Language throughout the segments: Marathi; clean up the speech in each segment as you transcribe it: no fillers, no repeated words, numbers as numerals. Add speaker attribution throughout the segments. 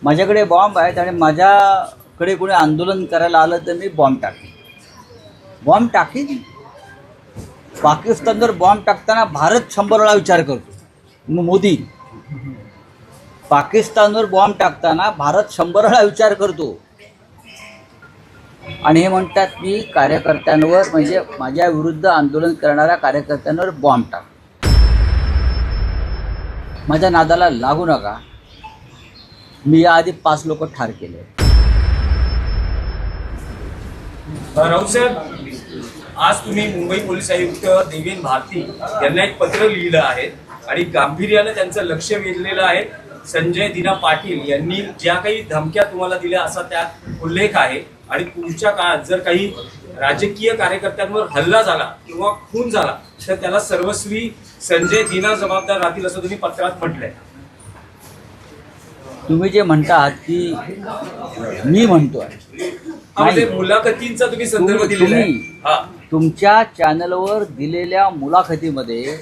Speaker 1: माझ्याकडे बॉम्ब आहेत आणि माझ्याकडे कोणी आंदोलन करायला आलं तर मी बॉम्ब टाकीन. पाकिस्तानवर बॉम्ब टाकताना भारत 100 वेळा विचार करतो. मोदी पाकिस्तानवर बॉम्ब टाकताना भारत 100 वेळा विचार करतो. आणि हे म्हणतात की कार्यकर्त्यांवर, म्हणजे माझ्या विरुद्ध आंदोलन करणाऱ्या कार्यकर्त्यांवर बॉम्ब टाक. माझ्या नादाला लागू नका. मी याआधी 5 लोक ठार केले.
Speaker 2: राऊत साहेब, आज तुम्ही मुंबई पोलीस आयुक्त देवेंद्र भारती यांना एक पत्र लिहिलं आहे आणि गांभीर्यानं त्यांचं लक्ष वेधलेलं आहे. संजय दिना पाटील यांनी ज्या काही धमक्या तुम्हाला दिल्या असा त्यात उल्लेख आहे आणि पुढच्या काळात जर काही राजकीय कार्यकर्त्यांवर हल्ला झाला किंवा खून झाला तर त्याला सर्वस्वी संजय दिना जबाबदार राहतील असं तुम्ही पत्रात म्हटलंय.
Speaker 1: तुम्ही जे म्हणतात की मी म्हणतोय,
Speaker 2: म्हणजे मुलाखतींचा तुम्ही संदर्भ दिलेला आहे.
Speaker 1: तुमच्या चॅनलवर दिलेल्या मुलाखतीमध्ये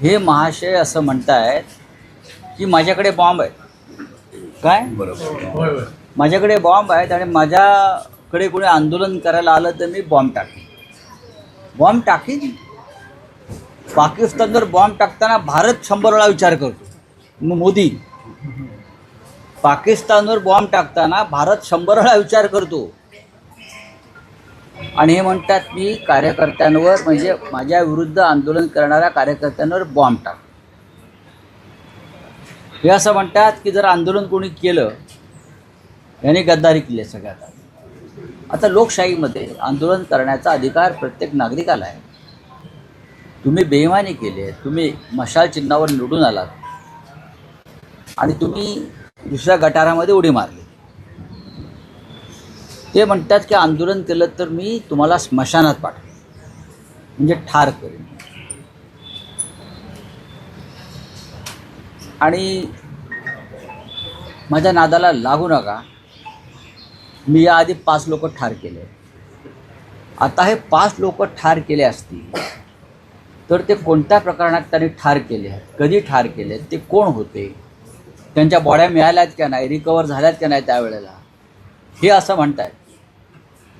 Speaker 1: हे महाशय असं म्हणतायत की माझ्याकडे बॉम्ब आहेत. काय? बरोबर. माझ्याकडे बॉम्ब आहेत आणि माझ्याकडे कोणी आंदोलन करायला आलं तर मी बॉम्ब टाकीन. पाकिस्तानवर बॉम्ब टाकताना भारत 100 वेळा विचार करतो. मोदी पाकिस्तानवर बॉम्ब टाकताना भारत 100 वेळा विचार करतो. आणि हे म्हणतात की कार्यकर्त्यांवर, म्हणजे माझ्या विरुद्ध आंदोलन करणाऱ्या कार्यकर्त्यांवर बॉम्ब टाक. हे असं म्हणतात की जर आंदोलन कोणी केलं याने गद्दारी केली सगळ्यात. आता लोकशाहीमध्ये आंदोलन करण्याचा अधिकार प्रत्येक नागरिकाला आहे. तुम्ही बेईमानी केली आहे, तुम्ही मशाल चिन्हावर निवडून आलात आणि तुम्ही दुसऱ्या गटारामध्ये उडी मारली. ते म्हणतात की आंदोलन केलं तर मी तुम्हाला स्मशानात पाठवेन, म्हणजे ठार करेन. आणि माझ्या नादाला लागू नका. मी याआधी 5 लोक ठार केले. आता हे 5 लोक ठार केले असतील तर ते कोणत्या प्रकरणात त्यांनी ठार केले आहेत, कधी ठार केले, ते कोण होते, त्यांच्या बॉड्या मिळाल्यात का नाही, रिकवर झाल्यात का नाही त्यावेळेला, हे असं म्हणतात.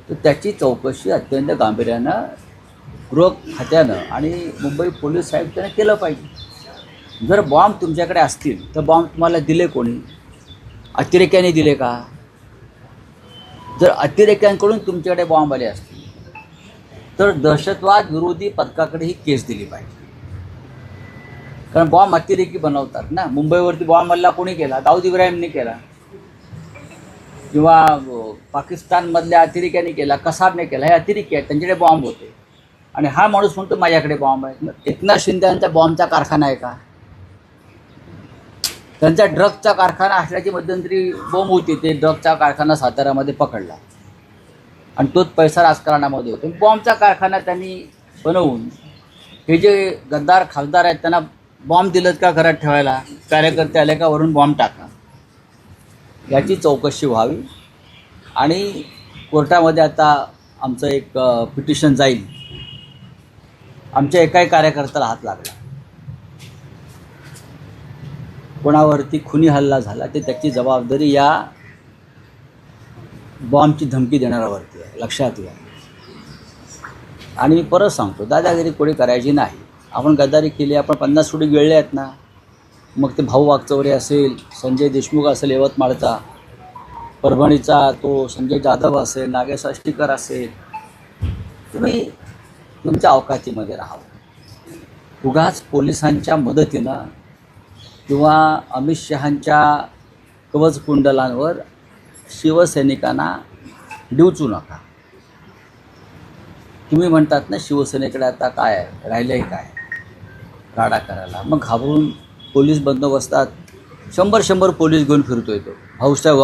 Speaker 1: तर त्याची चौकशी अत्यंत गांभीर्यानं गृह खात्यानं आणि मुंबई पोलीस आयुक्तांनी केलं पाहिजे. जर बॉम्ब तुमच्याकडे असतील तर बॉम्ब तुम्हाला दिले कोणी? अतिरेक्याने दिले का? जर अतिरेक्यांकडून तुमच्याकडे बॉम्ब आले असतील तर दहशतवाद विरोधी पथकाकडे ही केस दिली पाहिजे. कारण बॉम्ब अतिरेकी बनवतात ना. मुंबईवरती बॉम्ब हल्ला कोणी केला? दाऊद इब्राहिमने केला किंवा पाकिस्तानमधल्या अतिरेक्याने केला, कसाबने केला. हे अतिरेकी आहेत, त्यांच्याकडे बॉम्ब होते आणि हा माणूस म्हणतो माझ्याकडे बॉम्ब आहे. एकनाथ शिंदे यांचा बॉम्बचा कारखाना आहे का? त्यांचा ड्रगचा कारखाना असल्याची मध्यंतरी बोंब होती. ते ड्रगचा कारखाना साताऱ्यामध्ये पकडला आणि तोच पैसा राजकारणामध्ये होतो. बॉम्बचा कारखाना त्यांनी बनवून हे जे गद्दार खासदार आहेत त्यांना बॉम्ब दिलं का घरात ठेवायला? कार्यकर्ते आले का वरून बॉम्ब टाका. याची चौकशी व्हावी. आणि कोर्टामध्ये आता आमचं एक पिटिशन जाईल. आमच्या एकाही कार्यकर्त्याला हात लागला, कोणावरती खुनी हल्ला झाला ते त्याची जबाबदारी या बॉम्बची धमकी देणाऱ्यावरती आहे, लक्षात घ्या. आणि मी परत सांगतो, दादागिरी कोणी करायची नाही. आपण गद्दारी केली, आपण 50 कोटी गिळले आहेत ना. मग ते भाऊ वागचौरे असेल, संजय देशमुख असेल यवतमाळचा, परभणीचा तो संजय जाधव असेल, नागेश आष्टीकर असेल, तुम्ही तुमच्या अवकातीमध्ये राहावं. उगाच पोलिसांच्या मदतीनं किंवा अमित शहांच्या कवचकुंडलांवर शिवसैनिकांना डिवचू नका. तुम्ही म्हणतात ना शिवसेनेकडे आता काय आहे, राहिलं आहे काय राडा करायला. मग घाबरून पोलीस बंदोबस्तात 100 पोलीस घेऊन फिरतो येतो भाऊसाहेब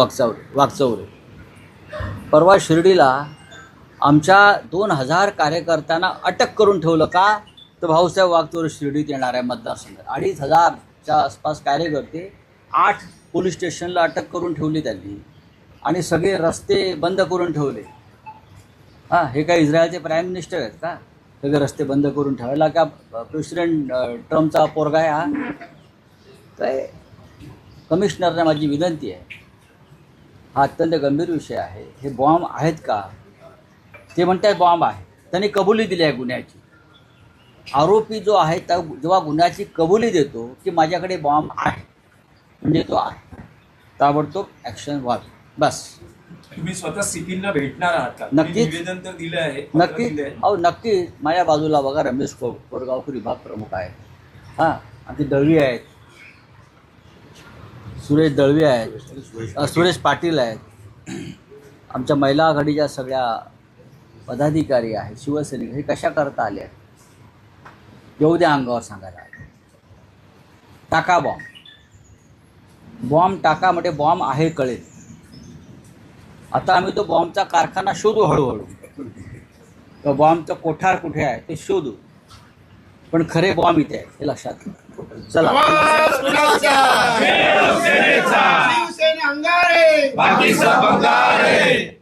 Speaker 1: वागचौरे. परवा शिर्डीला आमच्या 2000 कार्यकर्त्यांना अटक करून ठेवलं का? तर भाऊसाहेब वागचौरे शिर्डीत येणार आहे मतदारसंघात. 2500च्या आसपास कार्यकर्ते 8 पोलीस स्टेशनला अटक करून ठेवली त्यांनी आणि सगळे रस्ते बंद करून ठेवले. हे काय इस्रायलचे प्राईम मिनिस्टर आहेत का? सगळे रस्ते बंद करून ठेवायला का प्रेसिडेंट ट्रम्पचा पोरगा आहे हा? काय कमिशनरना माझी विनंती आहे, हा अत्यंत गंभीर विषय आहे, हे बॉम्ब आहेत का? ते म्हणतात बॉम्ब आहे, त्यांनी कबुली दिली आहे गुन्ह्याची. आरोपी जो आहे त्या जेव्हा गुन्ह्याची कबुली देतो की माझ्याकडे बॉम्ब आहे, म्हणजे तो आहे, ताबडतोब ॲक्शन व्हावी. बस.
Speaker 2: तुम्ही स्वतः सीपींना भेटणार आहात का? तुम्ही
Speaker 1: नक्कीच.
Speaker 2: निवेदन तर दिलं आहे, पत्र
Speaker 1: नक्की
Speaker 2: दिलंय.
Speaker 1: अहो नक्की. माझ्या बाजूला बघा रमेश कोरगावकर विभाग प्रमुख आहेत, हां, आमची दळवी आहेत, सुरेश दळवी आहेत, सुरेश पाटील आहेत, आमच्या महिला आघाडीच्या सगळ्या पदाधिकारी आहेत, शिवसैनिक. हे कशा करता आले आहेत? येऊ द्या अंगावर सांगायला. टाका बॉम्ब, बॉम्ब टाका, म्हणजे बॉम्ब आहे कळेल. आता आम्ही तो बॉम्बचा कारखाना शोधू हळूहळू, तो बॉम्बचं कोठार कुठे आहे ते शोधू, पण खरे बॉम्ब इथे आहे हे लक्षात घ्या. चला.
Speaker 3: शिवसेना अंगारे,
Speaker 4: बाकी सब बंगारे.